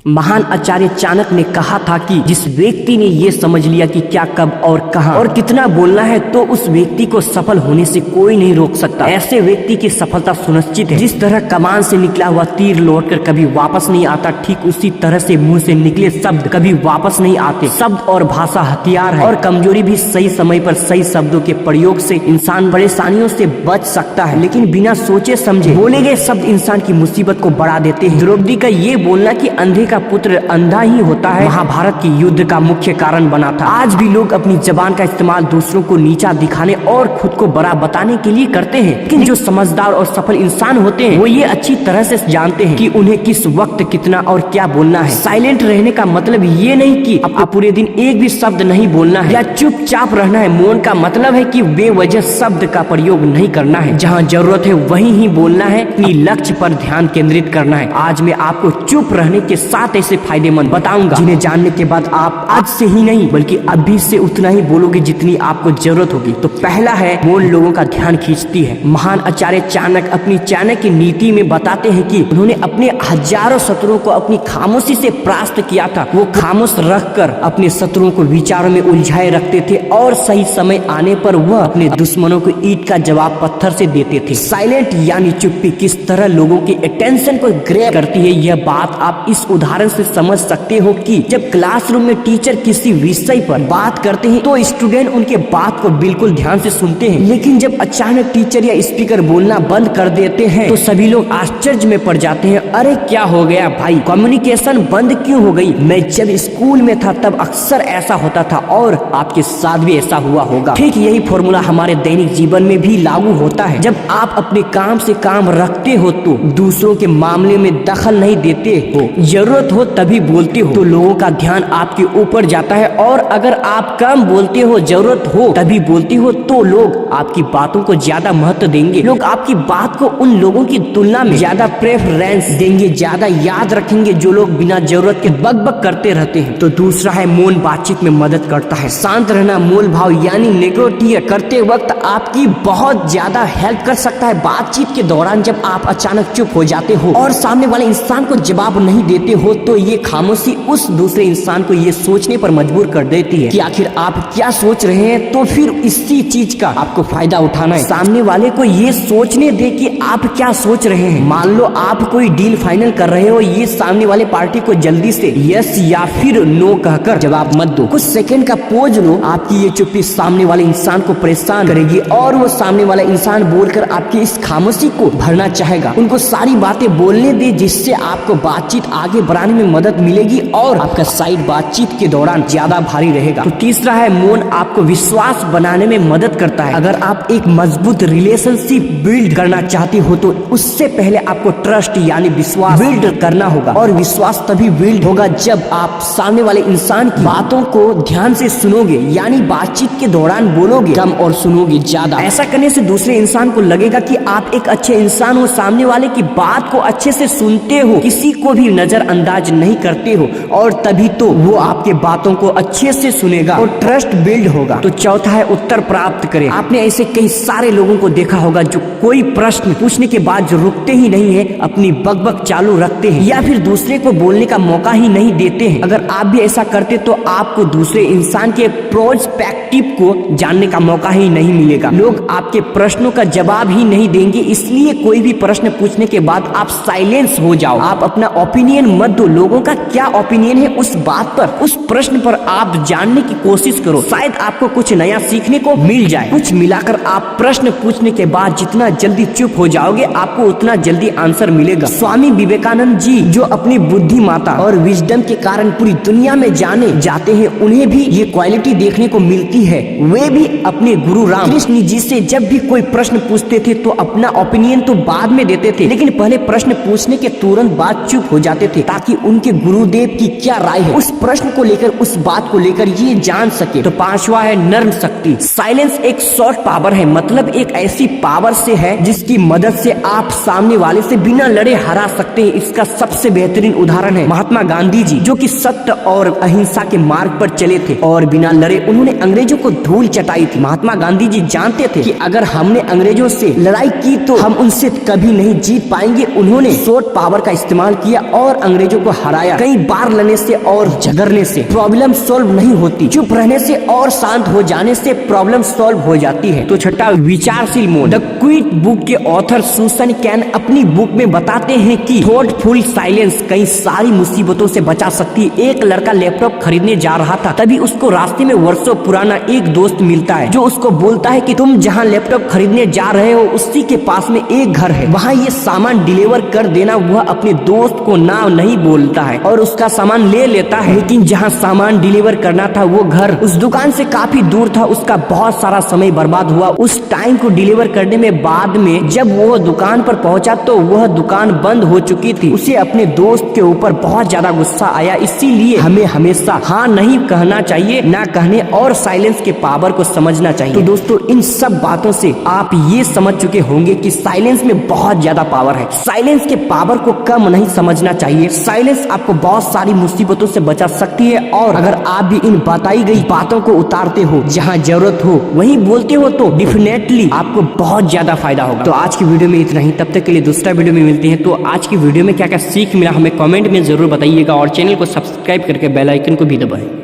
महान आचार्य चाणक्य ने कहा था कि जिस व्यक्ति ने ये समझ लिया कि क्या, कब और कहां और कितना बोलना है, तो उस व्यक्ति को सफल होने से कोई नहीं रोक सकता। ऐसे व्यक्ति की सफलता सुनिश्चित है। जिस तरह कमान से निकला हुआ तीर लौटकर कभी वापस नहीं आता, ठीक उसी तरह से मुंह से निकले शब्द कभी वापस नहीं आते। शब्द और भाषा हथियार है, और कमजोरी भी सही समय पर सही शब्दों के प्रयोग से इंसान परेशानियों से बच सकता है, लेकिन बिना सोचे समझे बोले गए शब्द इंसान की मुसीबत को बढ़ा देते हैं। द्रौपदी का ये बोलना कि अंधे का पुत्र अंधा ही होता है, महाभारत के युद्ध का मुख्य कारण बना था। आज भी लोग अपनी जबान का इस्तेमाल दूसरों को नीचा दिखाने और खुद को बड़ा बताने के लिए करते हैं, लेकिन जो समझदार और सफल इंसान होते हैं वो ये अच्छी तरह से जानते हैं कि उन्हें किस वक्त कितना और क्या बोलना है। साइलेंट रहने का मतलब ये नहीं कि आपको पूरे दिन एक भी शब्द नहीं बोलना है या चुपचाप रहना है। मौन का मतलब है कि बेवजह शब्द का प्रयोग नहीं करना है। जहाँ जरूरत है वहीं ही बोलना है, अपनी लक्ष्य पर ध्यान केंद्रित करना है। आज मैं आपको चुप रहने के 7 ऐसे फायदेमंद बताऊंगा जिन्हें जानने के बाद आप आज से ही नहीं बल्कि अभी से उतना ही बोलोगे जितनी आपको जरूरत होगी। तो पहला है, मौन लोगों का ध्यान खींचती है। महान आचार्य चाणक्य अपनी चाणक्य नीति में बताते हैं कि उन्होंने अपने हजारों शत्रुओं को अपनी खामोशी से परास्त किया था। वो खामोश रखकर अपने शत्रुओं को विचारों में उलझाए रखते थे और सही समय आने पर वह अपने दुश्मनों को ईंट का जवाब पत्थर से देते थे। साइलेंट यानी चुप्पी किस तरह लोगों की अटेंशन को ग्रैब करती है, यह बात आप इस उदाहरण से समझ सकते हो कि जब क्लासरूम में टीचर किसी विषय पर बात करते हैं तो स्टूडेंट उनके बात को बिल्कुल ध्यान से सुनते हैं, लेकिन जब अचानक टीचर या स्पीकर बोलना बंद कर देते हैं तो सभी लोग आश्चर्य में पड़ जाते हैं। अरे क्या हो गया भाई, कम्युनिकेशन बंद क्यों हो गई? मैं जब स्कूल में था तब अक्सर ऐसा होता था और आपके साथ भी ऐसा हुआ होगा। ठीक यही फॉर्मूला हमारे दैनिक जीवन में भी लागू होता है। जब आप अपने काम से काम रखते हो तो दूसरों के मामले में दखल नहीं देते हो, जरूरत हो तभी बोलते हो, तो लोगों का ध्यान आपके ऊपर जाता है। और अगर आप कम बोलते हो, जरूरत हो तभी बोलते हो, तो लोग आपकी बातों को ज्यादा महत्व देंगे। लोग आपकी बात को उन लोगों की तुलना में ज्यादा प्रेफरेंस देंगे, ज्यादा याद रखेंगे जो लोग बिना जरूरत के बक करते रहते हैं। तो दूसरा है, मौन बातचीत में मदद करता है। शांत रहना मूल भाव यानी नेगोटिएट करते वक्त आपकी बहुत ज्यादा हेल्प कर सकता है। बातचीत के दौरान जब आप अचानक चुप हो जाते हो और सामने वाले इंसान को जवाब नहीं देते हो तो ये खामोशी उस दूसरे इंसान को ये सोचने पर मजबूर कर देती है कि आखिर आप क्या सोच रहे हैं, तो फिर इसी चीज का आपको फायदा उठाना है। सामने वाले को ये सोचने दे कि आप क्या सोच रहे हैं। मान लो आप कोई डील फाइनल कर रहे हो, ये सामने वाले पार्टी को जल्दी से यस या फिर नो कहकर जवाब मत दो। कुछ सेकंड का पोज लो। आपकी ये चुप्पी सामने वाले इंसान को परेशान करेगी और वो सामने वाला इंसान बोलकर आपकी इस खामोशी को भरना चाहेगा। उनको सारी बातें बोलने दे जिससे आपको बातचीत आगे बढ़ाने में मदद मिलेगी और आपका साइड बातचीत के दौरान ज्यादा भारी रहेगा। तो तीसरा है, मौन आपको विश्वास बनाने में मदद करता है। अगर आप एक मजबूत रिलेशनशिप बिल्ड करना चाहते हो तो उससे पहले आपको ट्रस्ट यानी विश्वास बिल्ड करना होगा, और विश्वास तभी बिल्ड होगा जब आप सामने वाले इंसान की बातों को ध्यान से सुनोगे, यानी बातचीत के दौरान बोलोगे कम और सुनोगे ज्यादा। ऐसा करने से दूसरे इंसान को लगेगा कि आप एक अच्छे इंसान हो, सामने वाले की बात को अच्छे से सुनते हो, किसी को भी नजरअंदाज नहीं करते हो, और तभी तो वो आपके बातों को अच्छे से सुनेगा और ट्रस्ट बिल्ड होगा। तो चौथा है, उत्तर प्राप्त करें। आपने ऐसे कई सारे लोगों को देखा होगा जो कोई प्रश्न पूछने के बाद जो रुकते ही नहीं है, अपनी बकबक चालू रखते हैं या फिर दूसरे को बोलने का मौका ही नहीं देते हैं। अगर आप भी ऐसा करते तो आपको दूसरे इंसान के प्रोस्पेक्टिव को जानने का मौका ही नहीं मिलेगा। लोग आपके प्रश्नों का जवाब ही नहीं देंगे, इसलिए कोई भी प्रश्न पूछने के बाद आप साइलेंस हो जाओ। आप अपना ओपिनियन मत दो। लोगों का क्या ओपिनियन है उस बात पर, उस प्रश्न पर आप जानने की कोशिश करो, शायद आपको कुछ नया सीखने को मिल जाए। कुछ मिलाकर आप प्रश्न पूछने के बाद जितना जल्दी चुप हो जाओगे आपको उतना जल्दी आंसर मिलेगा। स्वामी विवेकानंद जी जो अपनी बुद्धिमत्ता और विजडम के कारण पूरी दुनिया में जाने जाते हैं, उन्हें भी ये क्वालिटी देखने को मिलती है। वे भी अपने गुरु रामकृष्ण जी से जब भी कोई प्रश्न पूछते थे तो अपना ओपिनियन तो बाद में देते थे, लेकिन पहले प्रश्न पूछने के तुरंत बाद चुप हो जाते थे ताकि उनके गुरुदेव की क्या राय है उस प्रश्न को लेकर, उस बात को लेकर ये जान सके। तो पांचवा है, नर्म शक्ति। साइलेंस एक सॉफ्ट पावर है, मतलब एक ऐसी पावर से है जिसकी मदद से आप सामने वाले से बिना लड़े हरा सकते हैं। इसका सबसे बेहतरीन उदाहरण है महात्मा गांधी जी, जो कि सत्य और अहिंसा के मार्ग पर चले थे और बिना लड़े उन्होंने अंग्रेजों को धूल चटाई थी। महात्मा गांधी जी जानते थे कि अगर हमने अंग्रेजों से लड़ाई की तो हम उनसे कभी नहीं जीत पाएंगे। उन्होंने सॉफ्ट पावर का इस्तेमाल किया और अंग्रेजों दस्तावेजों को हराया। कई बार लड़ने से और झगड़ने से प्रॉब्लम सॉल्व नहीं होती, चुप रहने से और शांत हो जाने से प्रॉब्लम सॉल्व हो जाती है। तो छठा, विचारशील मोड। द क्विट बुक के ऑथर सुसन कैन अपनी बुक में बताते हैं कि थॉटफुल साइलेंस कई सारी मुसीबतों से बचा सकती है। एक लड़का लैपटॉप खरीदने जा रहा था, तभी उसको रास्ते में वर्षों पुराना एक दोस्त मिलता है जो उसको बोलता है कि तुम जहाँ लैपटॉप खरीदने जा रहे हो उसी के पास में एक घर है, वहाँ ये सामान डिलीवर कर देना। वह अपने दोस्त को ना नहीं बोलता है और उसका सामान ले लेता है, लेकिन जहाँ सामान डिलीवर करना था वो घर उस दुकान से काफी दूर था। उसका बहुत सारा समय बर्बाद हुआ उस टाइम को डिलीवर करने में। बाद में जब वो दुकान पर पहुंचा तो वह दुकान बंद हो चुकी थी। उसे अपने दोस्त के ऊपर बहुत ज्यादा गुस्सा आया। इसीलिए हमें हमेशा हाँ नहीं कहना चाहिए, ना कहने और साइलेंस के पावर को समझना चाहिए। तो दोस्तों, इन सब बातों से आप ये समझ चुके होंगे कि साइलेंस में बहुत ज्यादा पावर है। साइलेंस के पावर को कम नहीं समझना चाहिए। साइलेंस आपको बहुत सारी मुसीबतों से बचा सकती है, और अगर आप भी इन बताई गई बातों को उतारते हो, जहाँ जरूरत हो वहीं बोलते हो, तो डेफिनेटली आपको बहुत ज्यादा फायदा होगा। तो आज की वीडियो में इतना ही, तब तक के लिए दूसरा वीडियो में मिलते हैं। तो आज की वीडियो में क्या क्या सीख मिला हमें कमेंट में जरूर बताइएगा, और चैनल को सब्सक्राइब करके बेल आइकन को भी दबाएं।